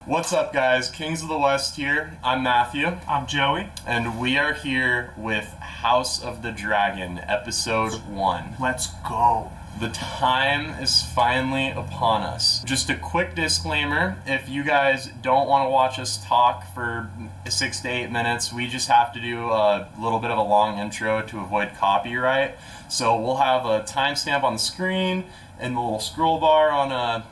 What's up, guys? Kings of the West here. I'm Matthew. I'm Joey. And we are here with House of the Dragon, Episode 1. Let's go. The time is finally upon us. Just a quick disclaimer, if you guys don't want to watch us talk for 6 to 8 minutes, we just have to do a little bit of a long intro to avoid copyright. So we'll have a timestamp on the screen and the little scroll bar on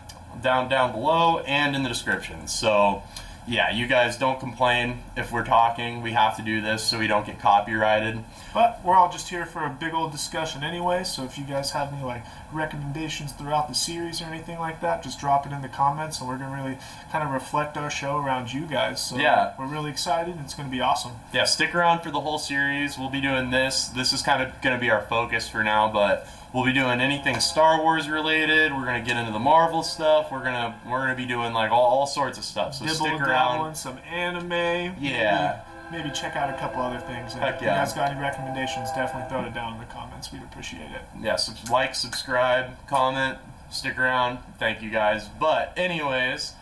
down below and in the description. So yeah, you guys don't complain if we're talking. We have to do this so we don't get copyrighted. But we're all just here for a big old discussion anyway, so if you guys have any recommendations throughout the series or anything like that, just drop it in the comments and we're going to really kind of reflect our show around you guys. So yeah, we're really excited. It's going to be awesome. Yeah, stick around for the whole series. We'll be doing this. This is kind of going to be our focus for now, but we'll be doing anything Star Wars related. We're going to get into the Marvel stuff. We're gonna be doing all sorts of stuff. So stick around. Some anime. Yeah. Maybe check out a couple other things. And Heck if yeah. you guys got any recommendations, definitely throw it down in the comments. We'd appreciate it. Yeah, subscribe, comment, stick around. Thank you guys. But anyways,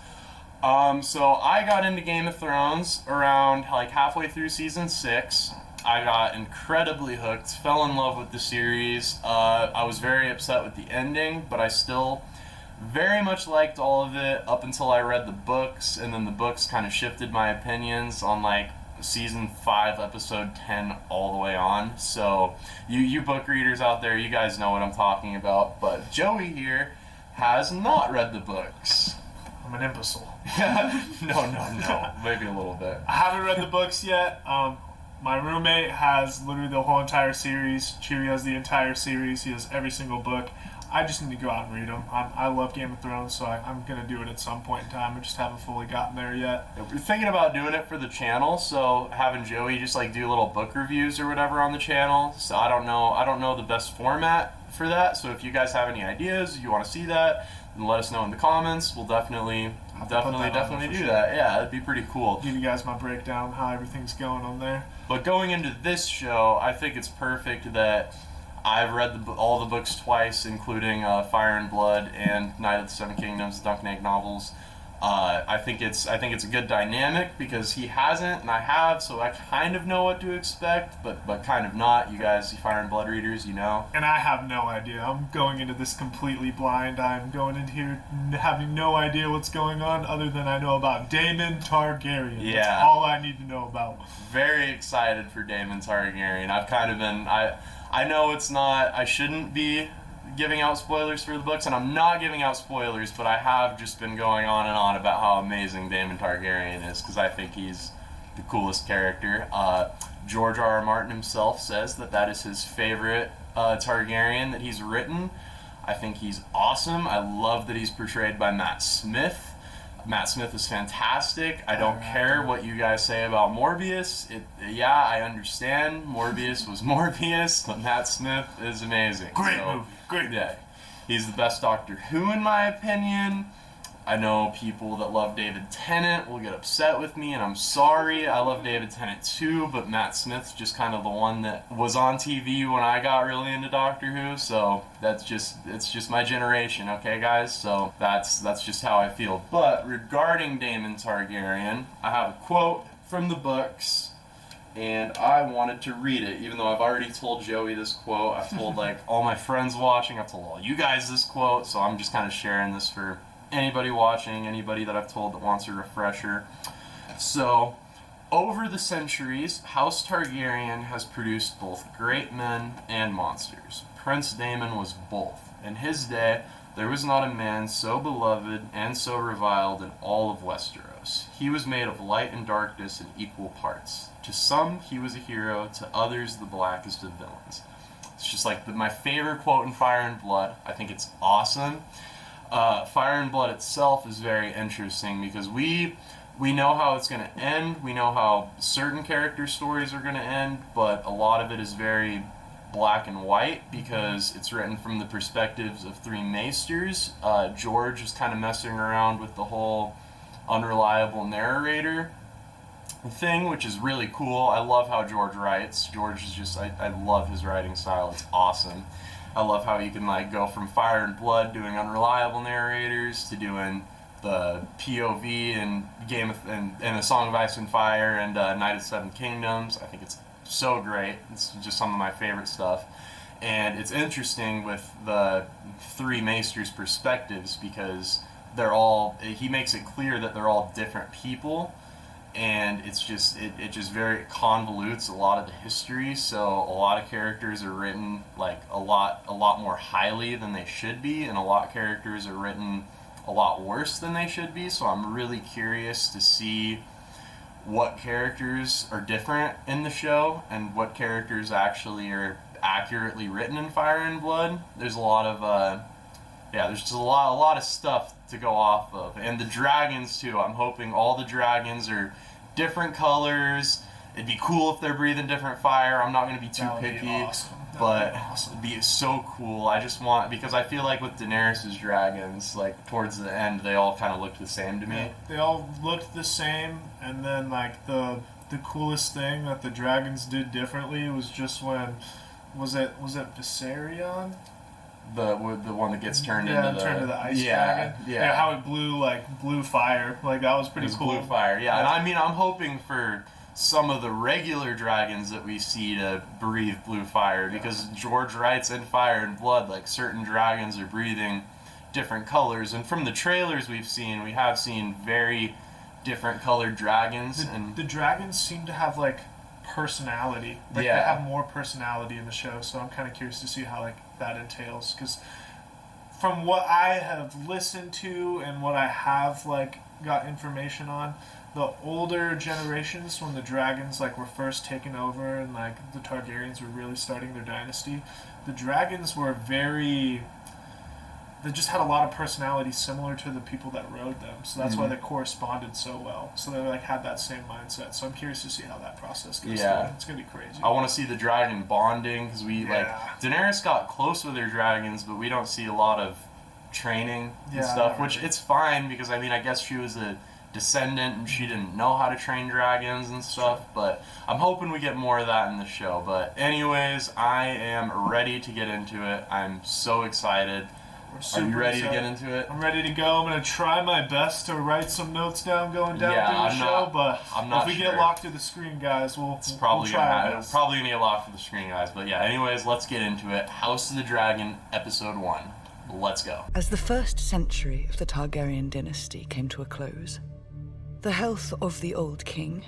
so I got into Game of Thrones around halfway through season 6. I got incredibly hooked, fell in love with the series. I was very upset with the ending, but I still very much liked all of it up until I read the books, and then the books kind of shifted my opinions on season 5 episode 10 all the way on. So you book readers out there, you guys know what I'm talking about. But Joey here has not read the books. I'm an imbecile. No, maybe a little bit. I haven't read the books yet. My roommate has literally the whole entire series. Cheery has the entire series. He has every single book. I just need to go out and read them. I love Game of Thrones, so I'm going to do it at some point in time. I just haven't fully gotten there yet. We're thinking about doing it for the channel, so having Joey just do little book reviews or whatever on the channel. So I don't know the best format for that. So if you guys have any ideas, you want to see that, then let us know in the comments. We'll definitely do that. Yeah, that'd be pretty cool. Give you guys my breakdown, how everything's going on there. But going into this show, I think it's perfect that I've read all the books twice, including Fire and Blood and Night of the Seven Kingdoms, Duncan Egg novels. I think it's a good dynamic because he hasn't and I have, so I kind of know what to expect, but kind of not. You guys, Fire and Blood readers, you know. And I have no idea. I'm going into this completely blind. I'm going in here having no idea what's going on other than I know about Daemon Targaryen. Yeah. That's all I need to know about. Very excited for Daemon Targaryen. I've kind of been I know it's not, I shouldn't be giving out spoilers for the books, and I'm not giving out spoilers, but I have just been going on and on about how amazing Daemon Targaryen is, because I think he's the coolest character. George R.R. Martin himself says that is his favorite Targaryen that he's written. I think he's awesome. I love that he's portrayed by Matt Smith. Matt Smith is fantastic. I don't care what you guys say about Morbius. I understand Morbius was Morbius, but Matt Smith is amazing. Great movie. Great. Yeah, he's the best Doctor Who in my opinion. I know people that love David Tennant will get upset with me, and I'm sorry. I love David Tennant too, but Matt Smith's just kind of the one that was on TV when I got really into Doctor Who, so it's just my generation, okay guys? So that's just how I feel. But regarding Daemon Targaryen, I have a quote from the books, and I wanted to read it, even though I've already told Joey this quote. I've told all my friends watching, I've told all you guys this quote, so I'm just kind of sharing this for anybody watching, anybody that I've told that wants a refresher. So, over the centuries, House Targaryen has produced both great men and monsters. Prince Daemon was both. In his day, there was not a man so beloved and so reviled in all of Westeros. He was made of light and darkness in equal parts. To some, he was a hero, to others, the blackest of villains. It's just my favorite quote in Fire and Blood. I think it's awesome. Fire and Blood itself is very interesting because we know how it's going to end. We know how certain character stories are going to end, but a lot of it is very black and white because it's written from the perspectives of 3 maesters. George is kind of messing around with the whole unreliable narrator thing, which is really cool. I love how George writes. George is just, I love his writing style. It's awesome. I love how you can go from Fire and Blood doing unreliable narrators to doing the POV in A Song of Ice and Fire and Knight of the Seven Kingdoms. I think it's so great. It's just some of my favorite stuff. And it's interesting with the three Maesters' perspectives because he makes it clear that they're all different people, and it's just it just very convolutes a lot of the history. So a lot of characters are written like a lot more highly than they should be, and a lot of characters are written a lot worse than they should be. So I'm really curious to see what characters are different in the show and what characters actually are accurately written in Fire and Blood. There's a lot of there's just a lot of stuff to go off of, and the dragons too. I'm hoping all the dragons are different colors. It'd be cool if they're breathing different fire. I'm not going to be too picky, but it'd be so cool. I just want, because I feel like with Daenerys' dragons, like towards the end, they all kind of looked the same to me. They all looked the same, and then like the coolest thing that the dragons did differently was just when was it Viserion? The one that gets turned into the ice dragon. Yeah, how it blew blue fire. Like that was pretty cool. Blue fire, yeah. And I mean, I'm hoping for some of the regular dragons that we see to breathe blue fire, because George writes in Fire and Blood, like certain dragons are breathing different colors, and from the trailers we have seen very different colored dragons. And the dragons seem to have like personality. Like they have more personality in the show, so I'm kind of curious to see how like that entails, because from what I have listened to and what I have like got information on, the older generations, when the dragons like were first taken over and like the Targaryens were really starting their dynasty, the dragons were they just had a lot of personality similar to the people that rode them, so that's why they corresponded so well. So they like had that same mindset. So I'm curious to see how that process goes. Yeah, it's gonna be crazy. I want to see the dragon bonding, because Daenerys got close with her dragons, but we don't see a lot of training and stuff, which it's fine, because I mean I guess she was a descendant and she didn't know how to train dragons and stuff, but I'm hoping we get more of that in the show. But anyways, I am ready to get into it. I'm so excited. Are you ready to get into it? I'm ready to go. I'm going to try my best to write some notes down going down through the show, but if we get locked to the screen, guys, we'll try our best. It's probably going to get locked to the screen, guys. But yeah, anyways, let's get into it. House of the Dragon, Episode 1. Let's go. As the first century of the Targaryen dynasty came to a close, the health of the old king,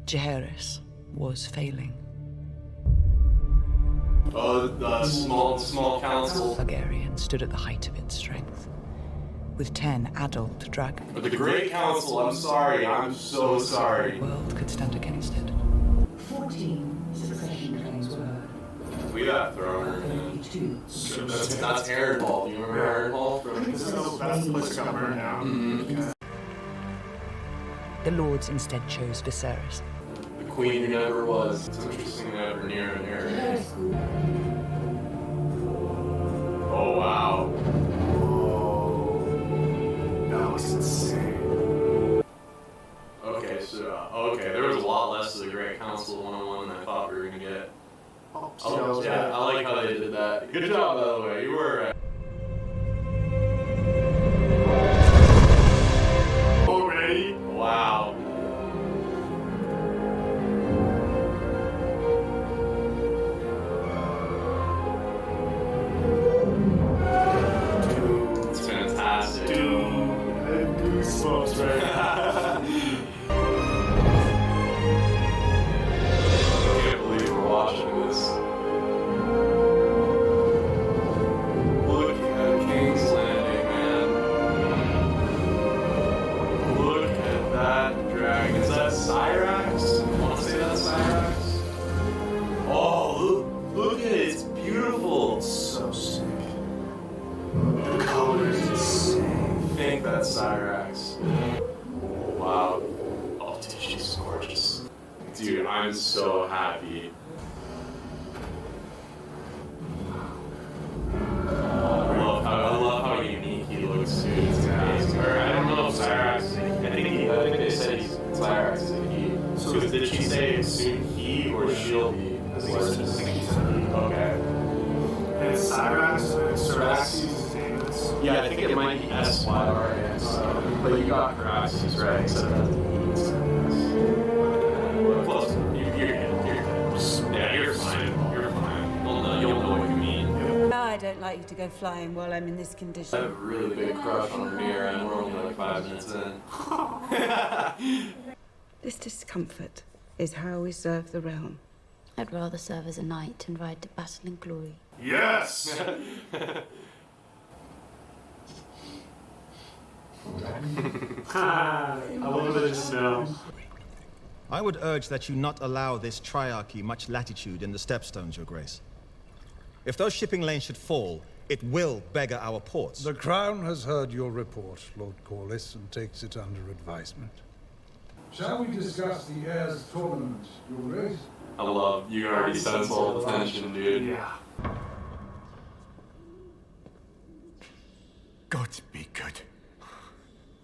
Jaehaerys, was failing. The small council. Targaryen stood at the height of its strength, with 10 adult dragons. But the Great Council, I'm sorry, I'm so sorry. The world could stand against it. 14 succession claims were heard. We got thrown in. That's Harrenhal. Do you remember Harrenhal? That's the place that got burned down. The lords instead chose Viserys. The queen who never was. It's interesting, never near an area. Oh, wow. That was insane. Okay, there was a lot less of the Great Council 101 than I thought we were going to get. Yeah, I like how they did that. Good job, by the way. You were Already? Wow. It's fantastic. Dude, I have goosebumps right now. I can't believe we're watching this. Look at King's Landing, man. Look at that dragon. Is that Cyrax? I want to say that's Cyrax. Oh, look at it. It's beautiful. It's so sick. The color is insane. I think that's Cyrax. Wow. Oh, dude, she's gorgeous. Dude, I'm so happy. I love how unique he looks too. It's amazing. Or, I don't know if Cyrax is I think they said Cyrax is a he. So did she say soon he or she'll be? I think he's a he. Okay. And Cyrax, Cyraxes, his name is. Yeah, I think it might be SYRX. But you got Caraxes, right? Except that close. You're good. Yeah, you're fine. You're fine. You'll know what you mean. I don't like you to go flying while I'm in this condition. I have a really big crush on Amir, and we're only like 5 minutes in. This discomfort is how we serve the realm. I'd rather serve as a knight and ride to battle in glory. Yes! I love it just now. I would urge that you not allow this triarchy much latitude in the stepstones, Your Grace. If those shipping lanes should fall, it will beggar our ports. The Crown has heard your report, Lord Corliss, and takes it under advisement. Shall we discuss the Heirs tournament, Your Grace? I love, you can already sense all the tension, dude. Yeah. God be good.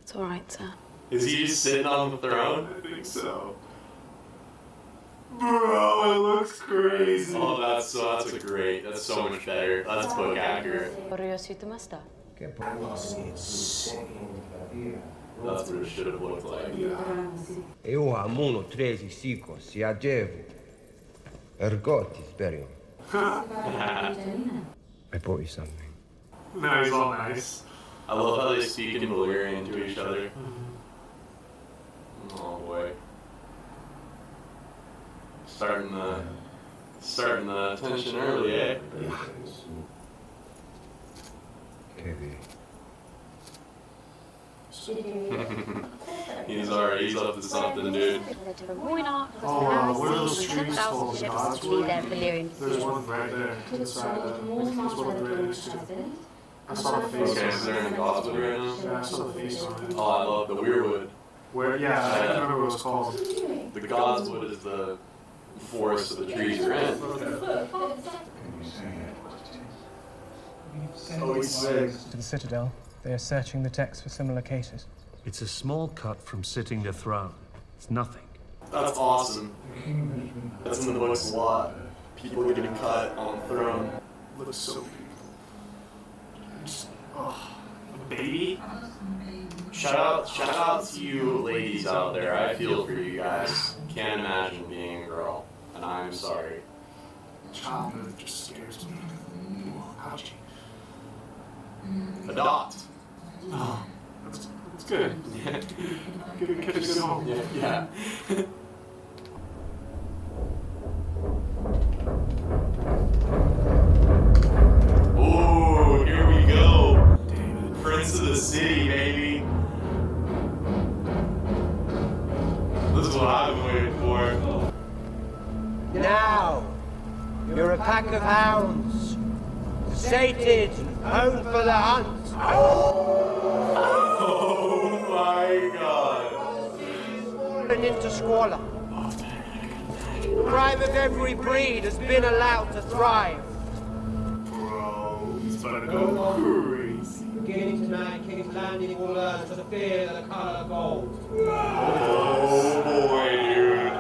It's all right, sir. Is he just sitting on the throne? I think so. Bro, it looks crazy. Oh, that's so much better. That's book accurate. Curiosity-master. That's what it should have looked like. Eu amuno trezi sikos, si agevu. Ergotis, berium. I bought you something. No, he's all nice. I love how they speak in Valyrian to each other. Oh boy. Starting the tension early, eh? He's up to something, dude. Oh wow, what are those trees called? The godswood? There's one right there. Inside the... I think that's what I'm ready to. I saw the face Okay, on is there it. any godswood right now? Yeah, I saw the face on it. Oh, I love the weirwood. Where? Yeah, I can't remember what it was called. The godswood is the forest that the trees are in. Oh, he's sick. To the Citadel. They are searching the text for similar cases. It's a small cut from sitting the throne. It's nothing. That's awesome. That's in the books a lot. People getting cut on the throne. Looks so beautiful. Just, oh, a baby? Shout out to you ladies out there. I feel for you guys. Can't imagine being a girl, and I'm sorry. Childhood just scares me. Ouchie. Adopt. Oh, that's good. Good kids at home. Yeah. Ooh, here we go. Prince of the city, baby. This is what I've been waiting for. Now, you're a pack of hounds, sated and honed for the hunt. Oh my god. And into squalor. The prime of every breed has been allowed to thrive. Bro, he's about to go crazy. Beginning tonight, King's Landing will learn to fear the color gold. Oh boy, dude.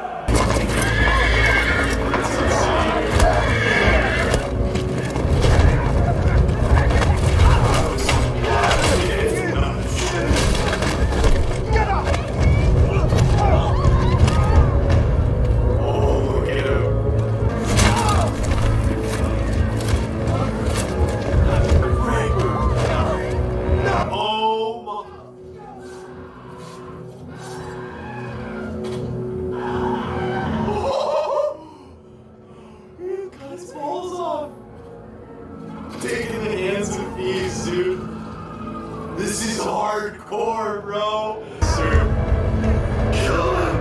Taking the hands of thieves, dude. This is hardcore, bro. Sir. Kill him.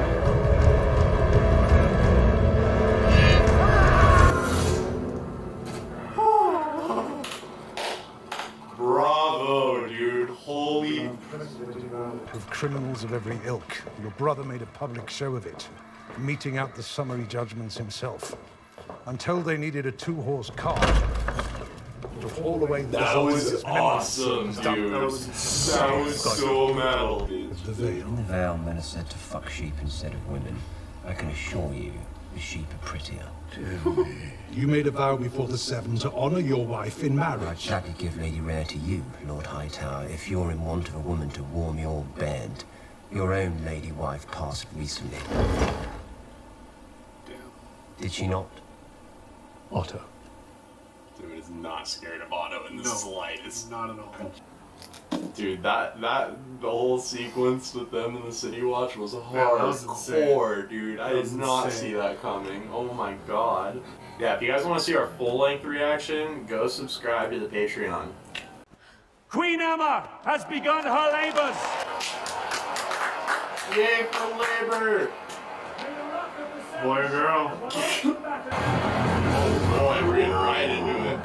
Bravo, dude. Holy. Of criminals of every ilk. Your brother made a public show of it, meting out the summary judgments himself. Until they needed a 2-horse cart to haul away the That was awesome, dude. That was so metal, dude. The veil. In the Vale, men are said to fuck sheep instead of women. I can assure you, The sheep are prettier. You made a vow before the Seven to honor your wife in I'd marriage. gladly give Lady Rare to you, Lord Hightower, if you're in want of a woman to warm your bed. Your own lady wife passed recently. Did she not? Otto. Dude is not scared of Otto in the slightest. Not at all. Dude, the whole sequence with them in the City Watch was that was hardcore, dude. I That did was not insane. see that coming. Oh my god. Yeah, if you guys want to see our full-length reaction, go subscribe to the Patreon. Queen Emma has begun her labors! Yay for labor! Boy or girl? Oh boy, we're getting right into it.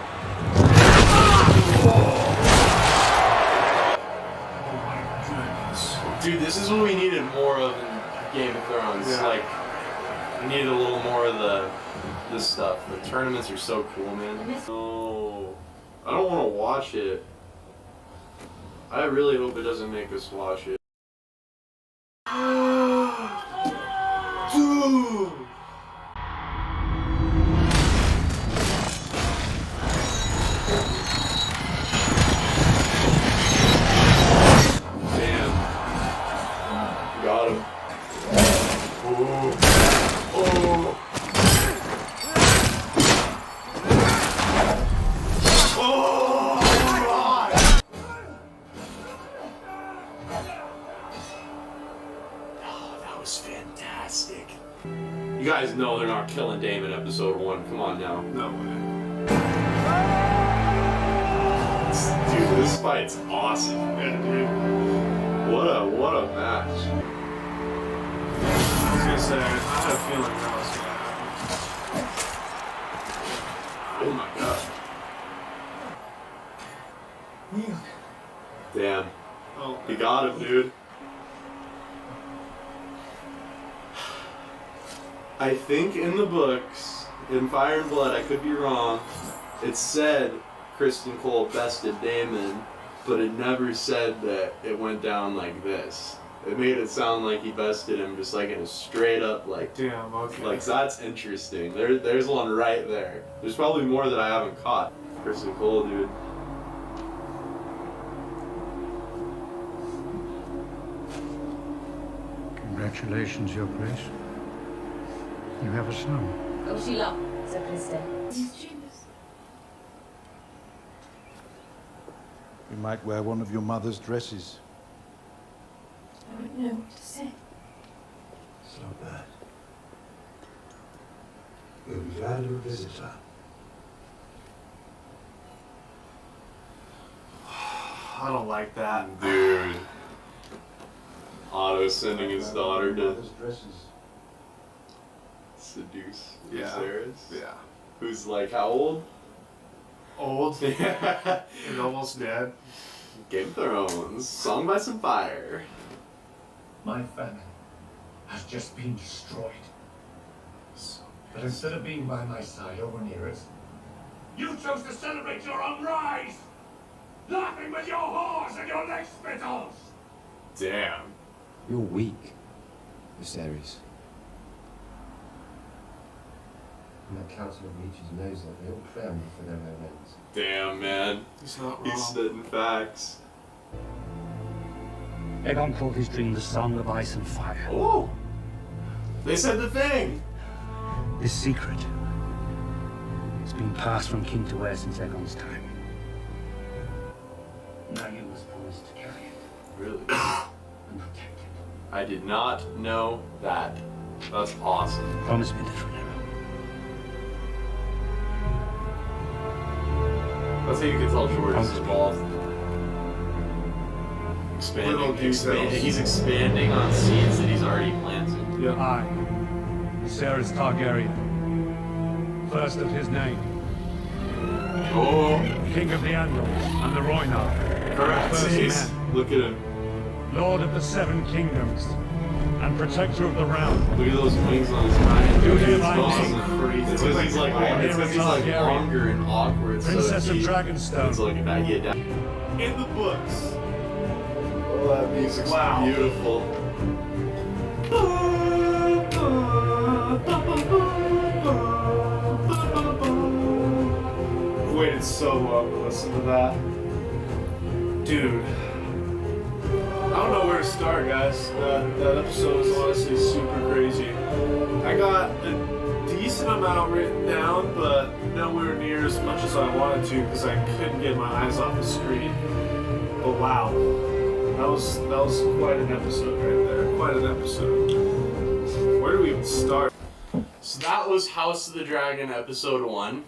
Dude, this is what we needed more of in Game of Thrones. Yeah. Like, we needed a little more of this stuff. The tournaments are so cool, man. No, I don't want to watch it. I really hope it doesn't make us watch it. Dude! Got him. Oh. Oh. Oh, God. Oh, that was fantastic. You guys know they're not killing Dame in episode 1. Come on now. No way. Dude, this fight's awesome. Yeah, dude. What a match. I was gonna say, I had a feeling that was gonna happen. Oh my god. Damn. Oh, You got him, dude. I think in the books, in Fire and Blood, I could be wrong, it said Kristen Cole bested Daemon, but it never said that it went down like this. It made it sound like he bested him just like in a straight up like. damn, okay. Like, that's interesting. There's one right there. There's probably more that I haven't caught. Kristen Cole, dude. Congratulations, Your Grace. You have a son. Oh, she loved Sir Kristen. You might wear one of your mother's dresses. I don't know what to say. So bad. We'll be glad to visit her. I don't like that. Dude. Otto sending his daughter to seduce Viserys. Yeah. Who's like, how old? Old. Yeah. And almost dead. Game of Thrones, sung by some fire. My family has just been destroyed. But instead of being by my side over near it, you chose to celebrate your own rise! Laughing with your whores and your leg spittles! Damn. You're weak, Viserys. And that Council of Leeches knows that they all prey on you for their own ends. Damn, man. He's not He's wrong. spitting facts. Aegon called his dream the Song of Ice and Fire. Oh! They said the thing! This secret has been passed from king to heir since Aegon's time. Now you must promise to carry it. Really? And protect it. I did not know that. That's awesome. Promise me this, Renero. That's how you can tell George is Promise me. involved. Little details. He's expanding on seeds that he's already planted. Yeah. I, Viserys Targaryen, first of his name, Oh, King of the Andals and the Rhoynar, correct. first Jeez. man, Look at him. Lord of the Seven Kingdoms, and Protector of the Realm. Look at those wings on his back. Do It's hereby awesome. name It's because he's like Targaryen, longer and awkward. Princess so of he- Dragonstone. It's like a bad idea. In the books. Oh, that music's beautiful. did so love to listen to that. Dude. I don't know where to start, guys. That episode was honestly super crazy. I got a decent amount written down, but nowhere near as much as I wanted to because I couldn't get my eyes off the screen. But wow, that was quite an episode right there. Quite an episode. Where do we even start? So that was House of the Dragon episode 1.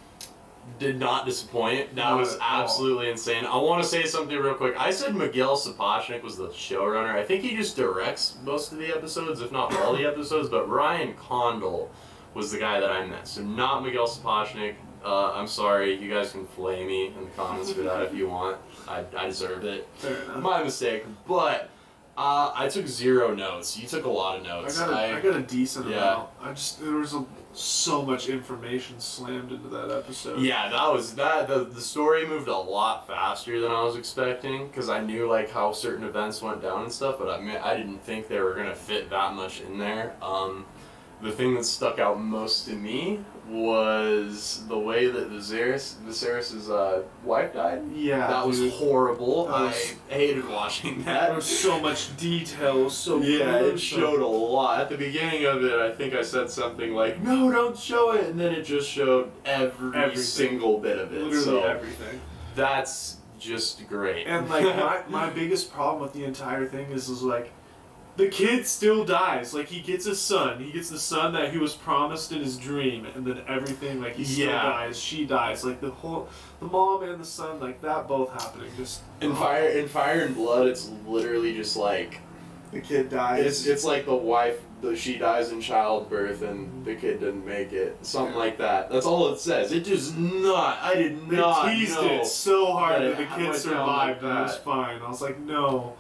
Did not disappoint. That was absolutely insane. I want to say something real quick. I said Miguel Sapochnik was the showrunner. I think he just directs most of the episodes, if not all the episodes, but Ryan Condal was the guy that I meant. So not Miguel Sapochnik. I'm sorry. You guys can flay me in the comments for that if you want. I deserve it. Fair enough. My mistake. But I took 0 notes. You took a lot of notes. I got a decent amount. There was so much information slammed into that episode. Yeah, the story moved a lot faster than I was expecting because I knew like how certain events went down and stuff, but I didn't think they were gonna fit that much in there. The thing that stuck out most to me was the way that Viserys' wife died. Yeah, that was horrible. I hated watching that. There was so much detail. Yeah, it showed a lot. At the beginning of it, I think I said something like, "No, don't show it," and then it just showed every single bit of it. Literally everything. That's just great. And like my biggest problem with the entire thing is like, the kid still dies. Like, he gets a son. He gets the son that he was promised in his dream, and then everything, like, he still dies. She dies. Like, the mom and the son, like, that both happening. Just in Fire and Blood, it's literally just like the kid dies. It's like the wife, she dies in childbirth, and the kid didn't make it. Something like that. That's all it says. It does not. I did not. They teased it so hard that the kid survived and it was fine. I was like, no.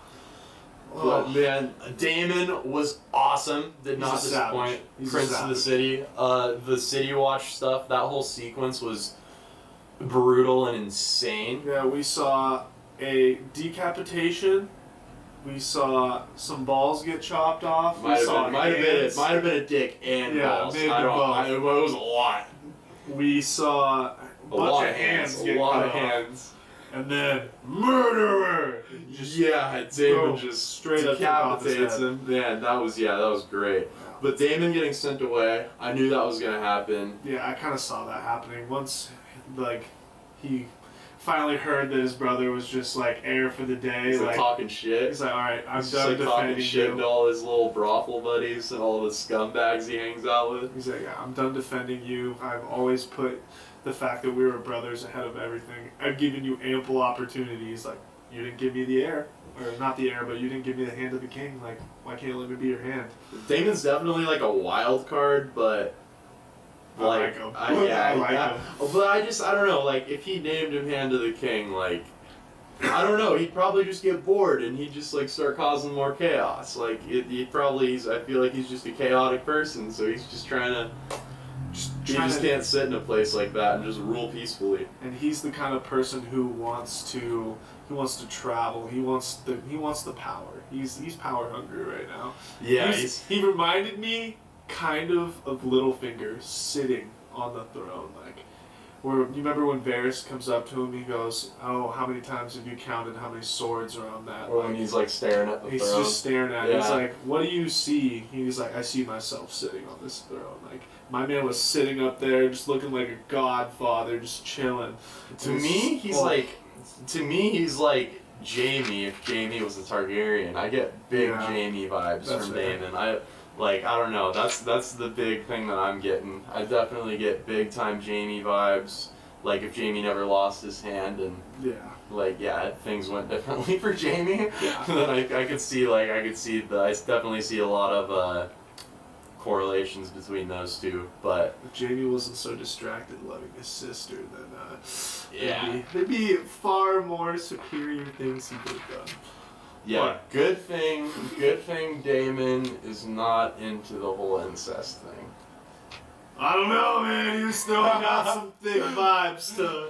But man, Daemon was awesome. Did not disappoint. Prince of the City. The City Watch stuff, that whole sequence was brutal and insane. Yeah, we saw a decapitation. We saw some balls get chopped off. Might have been a dick and balls. It was a lot. We saw a bunch of hands get cut off. And then murderer. Daemon just straight up decapitates him. Man, that was great. But Daemon getting sent away, I knew that was gonna happen. Yeah, I kind of saw that happening once, like, he finally heard that his brother was just like heir for the day. He's like talking shit. He's like, all right, I'm he's done just, like, defending talking shit you. to all his little brothel buddies and all the scumbags he hangs out with. He's like, I'm done defending you. I've always put the fact that we were brothers ahead of everything. I've given you ample opportunities. Like, you didn't give me the heir. Or not the heir, but you didn't give me the hand of the king. Like, why can't you let me be your hand? Damon's definitely like a wild card, but I like him. I like him. But I don't know, like, if he named him Hand of the King, like, I don't know, he'd probably just get bored and he'd just, like, start causing more chaos. Like, I feel like he's just a chaotic person, so he's just trying to... He just can't sit in a place like that and just rule peacefully. And he's the kind of person who wants to travel. He wants the power. He's power hungry right now. Yeah, he reminded me kind of Littlefinger sitting on the throne, like, where you remember when Varys comes up to him, he goes, "Oh, how many times have you counted how many swords are on that?" Or when he's like staring at the throne. He's just staring at it. He's like, "What do you see?" He's like, "I see myself sitting on this throne." Like, my man was sitting up there, just looking like a godfather, just chilling. To me, he's like Jaime if Jaime was a Targaryen. I get big Jaime vibes from Daemon. I don't know. That's the big thing that I'm getting. I definitely get big time Jaime vibes. Like if Jaime never lost his hand and things went differently for Jaime. Yeah. Then I could see I definitely see a lot of correlations between those two. But if Jaime wasn't so distracted loving his sister, then there'd be far more superior things he could have done. Yeah, what? Good thing Daemon is not into the whole incest thing. I don't know, man. You still got some thick vibes to...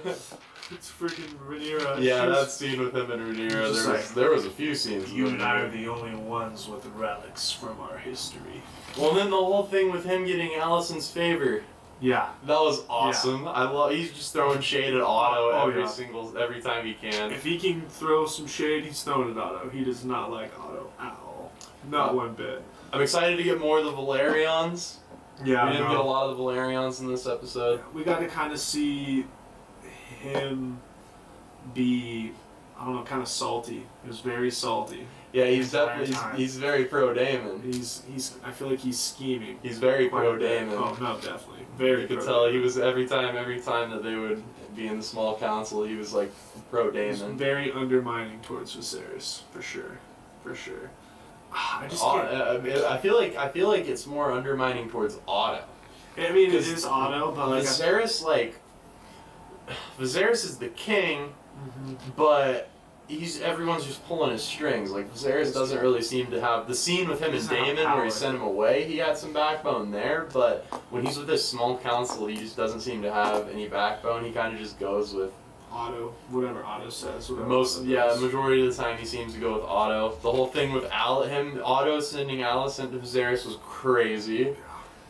It's freaking Rhaenyra. Yeah, that scene with him and Rhaenyra, there was a few scenes. You and I are the only ones with relics from our history. Well, then the whole thing with him getting Alicent's favor. Yeah. That was awesome. I love. He's just throwing shade at Otto every time he can. If he can throw some shade, he's throwing it at Otto. He does not like Otto at all. Not one bit. I'm excited to get more of the Valerians. Yeah, we didn't get a lot of the Valerians in this episode. We got to kind of see him be, I don't know, kind of salty. He was very salty. Yeah, he's definitely he's very pro Daemon. He's I feel like he's scheming. He's very pro Daemon. Oh no, definitely very. You could tell he was every time that they would be in the small council, he was like pro Daemon. He's very undermining towards Viserys, for sure. I just can't. I feel like it's more undermining towards Otto. I mean, it is Otto, but like Viserys, Viserys is the king, but everyone's just pulling his strings. Like Viserys doesn't really seem to have the scene with him and Daemon where he sent him away. He had some backbone there, but when he's with this small council, he just doesn't seem to have any backbone. He kind of just goes with Otto, whatever Otto says. Majority of the time he seems to go with Otto. The whole thing with Otto sending Alicent to Viserys was crazy.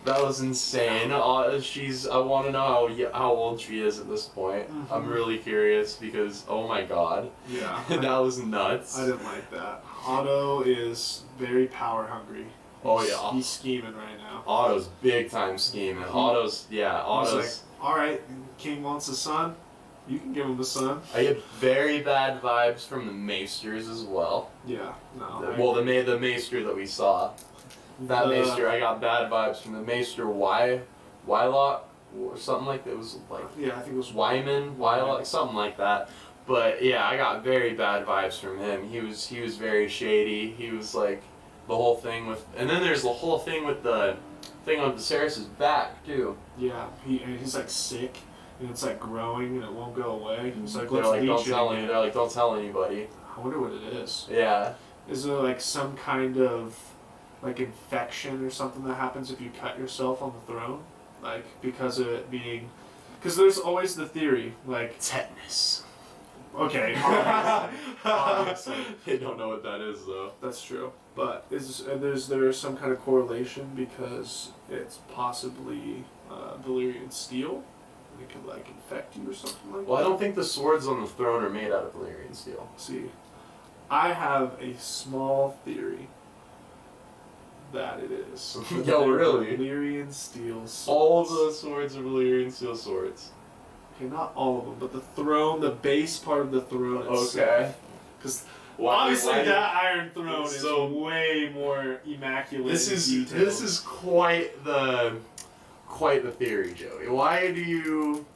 That was insane. I want to know how old she is at this point. I'm really curious because, oh my god. Yeah. That was nuts. I didn't like that. Otto is very power hungry. He's scheming right now. Otto's big time scheming. Otto's like, alright, king wants a son, you can give him the son. I get very bad vibes from the Maesters as well. Yeah, no. The Maester that we saw. That Maester, I got bad vibes from the Maester Wylock or something like that. It was like I think it was Wyman, Wylock, something like that. But yeah, I got very bad vibes from him. He was very shady. He was like the whole thing with, and then there's the whole thing with the thing on Viserys' back too. Yeah, he's like sick and it's like growing and it won't go away. It's like They're like don't tell anybody. I wonder what it is. Yeah. Is there like some kind of like infection or something that happens if you cut yourself on the throne, like because of it being, because there's always the theory like tetanus. Okay, obviously. They don't know what that is though. That's true, but there's some kind of correlation because it's possibly Valyrian steel. It could like infect you or something like that. Well, I don't think the swords on the throne are made out of Valyrian steel. See, I have a small theory that it is. Yo, really? Valyrian steel swords. All the swords are Valyrian steel swords. Okay, not all of them, but the throne, the base part of the throne itself. Okay. Because obviously that Iron Throne is way more immaculate. This is quite the theory, Joey. Why do you?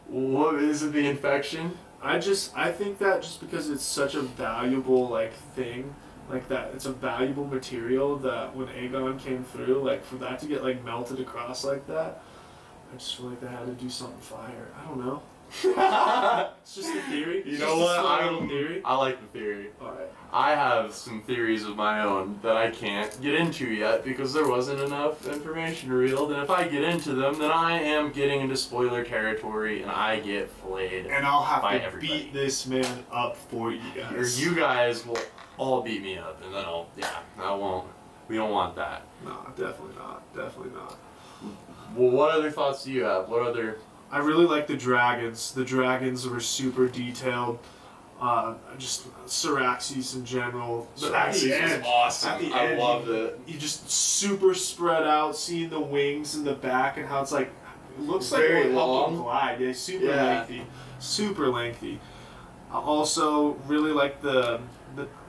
What is it? The infection? I think that just because it's such a valuable thing. Like that, it's a valuable material that when Aegon came through, like for that to get melted across like that, I just feel like they had to do something fire. I don't know. It's just a theory. You know what? I like the theory. Alright. I have some theories of my own that I can't get into yet because there wasn't enough information revealed. And if I get into them, then I am getting into spoiler territory and I get flayed. And I'll have by to everybody. beat this man up for you guys. Or you guys will all beat me up, and then I won't. We don't want that. No, definitely not. Definitely not. Well, what other thoughts do you have? What other? I really like the dragons. The dragons were super detailed. Just Syraxis in general. Syraxis was awesome. At the I end, loved it. You just super spread out, seeing the wings in the back and how it's like, it looks like Very it would help long. them glide. Yeah, super lengthy. I also really like the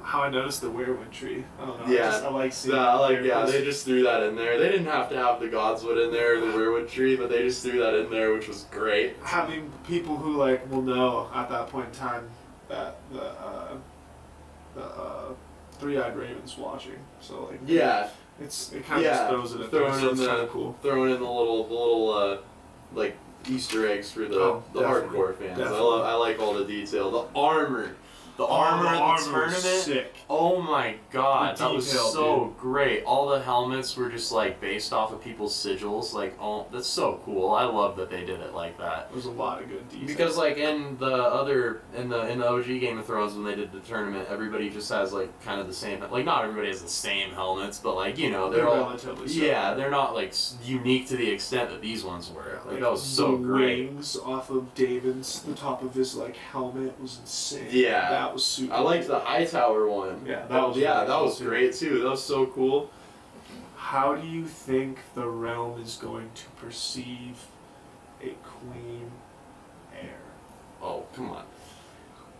how I noticed the weirwood tree. I don't know. Yeah, I like seeing. They just threw that in there. They didn't have to have the godswood in there, or the weirwood tree, but they just threw that in there, which was great. Having people who will know at that point in time that the three-eyed raven's watching. So it kind of just throws it in there. So it's kind of cool. Throwing in the little Easter eggs for the hardcore fans. I like all the detail. The armor. The armor in the tournament. Sick. Oh my god, that was detail, so dude. great. All the helmets were just like based off of people's sigils. Like, oh, that's so cool. I love that they did it like that. There's a lot of good details. Because like in the OG Game of Thrones when they did the tournament, everybody just has like kind of the same. Like not everybody has the same helmets, but like you know they're all relatively similar. yeah, they're not like unique to the extent that these ones were. Like that was so the great. wings off of David's, the top of his like helmet was insane. Yeah, that was super. I liked cool. the Hightower one. Yeah, that was yeah, really that cool was too. great too. That was so cool. How do you think the realm is going to perceive a queen heir? Oh, come on.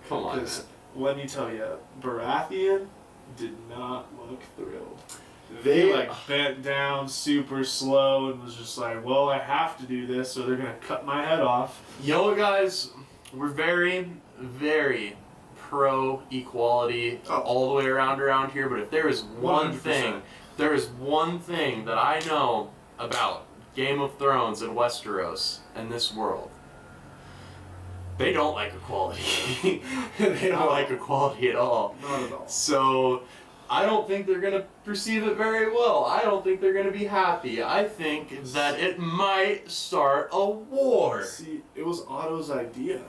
Come on. Because let me tell you, Baratheon did not look thrilled. They like bent down super slow and was just like, well, I have to do this, so they're gonna cut my head off. You know what, guys? We're very, very pro equality all the way around here. But if there is one 100%. thing, there is one thing that I know about Game of Thrones and Westeros and this world. They don't like equality. They don't like equality at all. Not at all. So I don't think they're going to perceive it very well. I don't think they're going to be happy. I think that it might start a war. See, it was Otto's idea.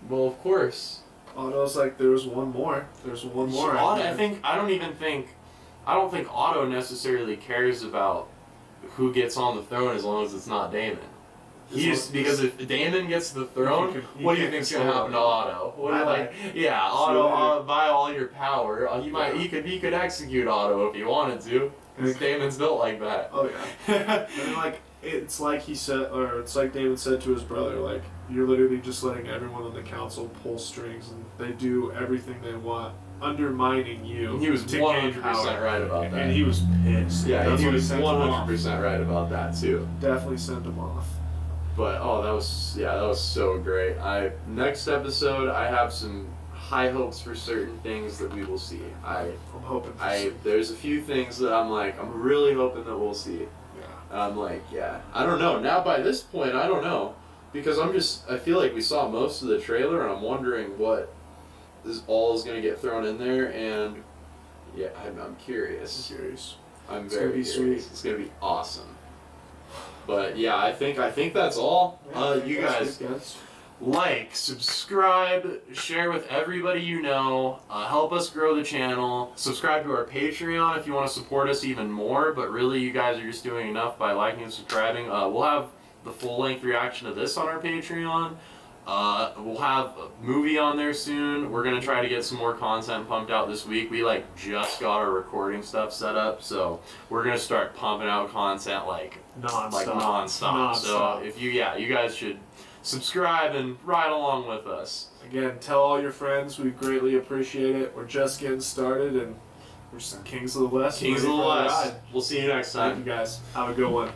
Well, of course. Otto's like, there was one more. There's one more. Otto, I don't think Otto necessarily cares about who gets on the throne as long as it's not Daemon. Because if Daemon gets the throne, what do you think's gonna happen to Otto? Otto, by all your power, he could execute Otto if he wanted to. Because Daemon's built like that. Oh yeah. And like it's like he said, or it's like David said to his brother, like you're literally just letting everyone on the council pull strings, and they do everything they want, undermining you. He was to 100% gain power. right about that. And he was pissed. Yeah, That's he what was sent him off. 100% right about that too. Definitely sent him off. But that was so great. Next episode, I have some high hopes for certain things that we will see. I'm hoping. There's a few things that I'm really hoping that we'll see. Yeah. I'm like, yeah, I don't know. Now by this point, I don't know, because I feel like we saw most of the trailer, and I'm wondering what is gonna get thrown in there, and yeah, I'm curious. I'm very curious. Sweet. It's gonna be awesome. But yeah, I think that's all. You guys like, subscribe, share with everybody you know. Help us grow the channel. Subscribe to our Patreon if you want to support us even more. But really, you guys are just doing enough by liking and subscribing. We'll have the full-length reaction to this on our Patreon. We'll have a movie on there soon. We're gonna try to get some more content pumped out this week. We just got our recording stuff set up, so we're gonna start pumping out content non-stop. So if you guys should subscribe and ride along with us. Again, tell all your friends. We greatly appreciate it. We're just getting started, and we're some Kings of the West. Kings of the West. We'll see you next time. Thank you guys. Have a good one.